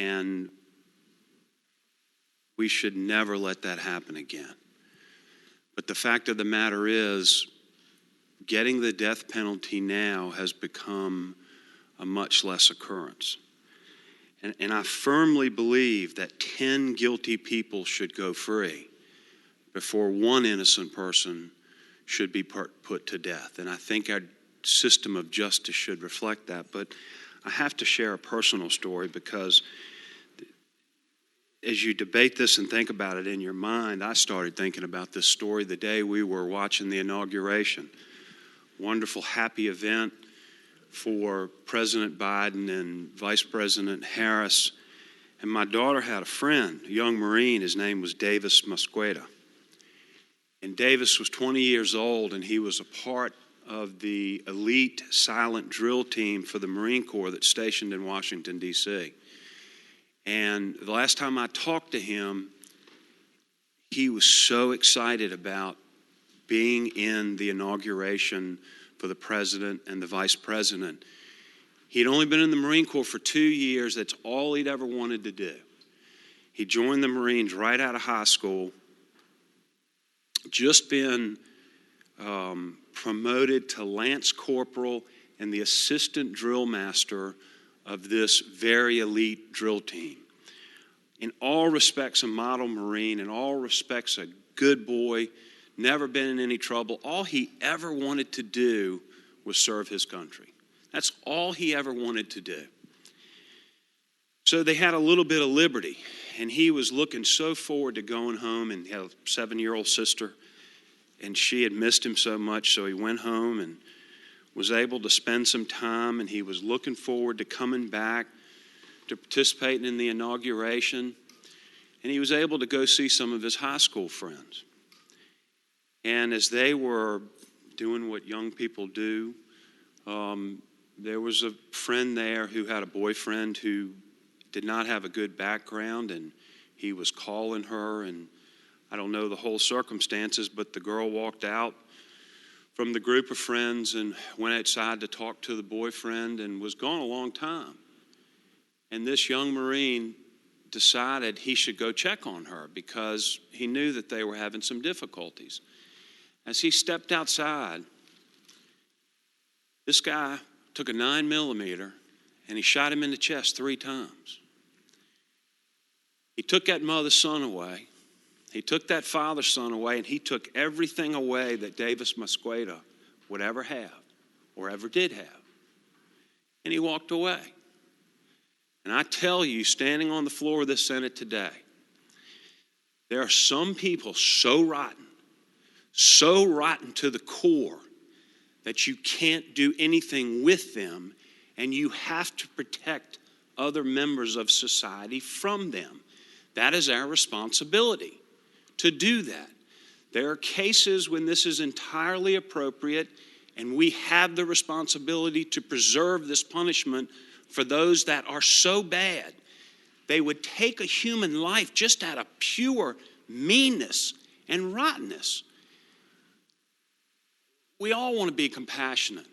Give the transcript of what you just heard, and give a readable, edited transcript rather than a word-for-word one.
And we should never let that happen again. But the fact of the matter is, getting the death penalty now has become a much less occurrence. And I firmly believe that 10 guilty people should go free before one innocent person should be put to death. And I think our system of justice should reflect that. But I have to share a personal story, because as you debate this and think about it in your mind, I started thinking about this story the day we were watching the inauguration. Wonderful, happy event for President Biden and Vice President Harris. And my daughter had a friend, a young Marine. His name was Davis Mosqueda. And Davis was 20 years old, and he was a part of the elite silent drill team for the Marine Corps that's stationed in Washington, D.C. And the last time I talked to him, he was so excited about being in the inauguration for the president and the vice president. He'd only been in the Marine Corps for 2 years. That's all he'd ever wanted to do. He joined the Marines right out of high school, just been promoted to Lance Corporal and the assistant drill master of this very elite drill team. In all respects, a model Marine, in all respects, a good boy, never been in any trouble. All he ever wanted to do was serve his country. That's all he ever wanted to do. So they had a little bit of liberty, and he was looking so forward to going home, and he had a 7-year-old sister, and she had missed him so much, so he went home and was able to spend some time, and he was looking forward to coming back to participating in the inauguration, and he was able to go see some of his high school friends. And as they were doing what young people do, there was a friend there who had a boyfriend who did not have a good background, and he was calling her, and I don't know the whole circumstances, but the girl walked out from the group of friends and went outside to talk to the boyfriend and was gone a long time. And this young Marine decided he should go check on her because he knew that they were having some difficulties. As he stepped outside, this guy took a 9mm and he shot him in the chest 3 times. He took that mother's son away. He took that father's son away, and he took everything away that Davis Mosqueda would ever have or ever did have. And he walked away. And I tell you, standing on the floor of the Senate today, there are some people so rotten to the core that you can't do anything with them, and you have to protect other members of society from them. That is our responsibility, to do that. There are cases when this is entirely appropriate, and we have the responsibility to preserve this punishment for those that are so bad. They would take a human life just out of pure meanness and rottenness. We all want to be compassionate.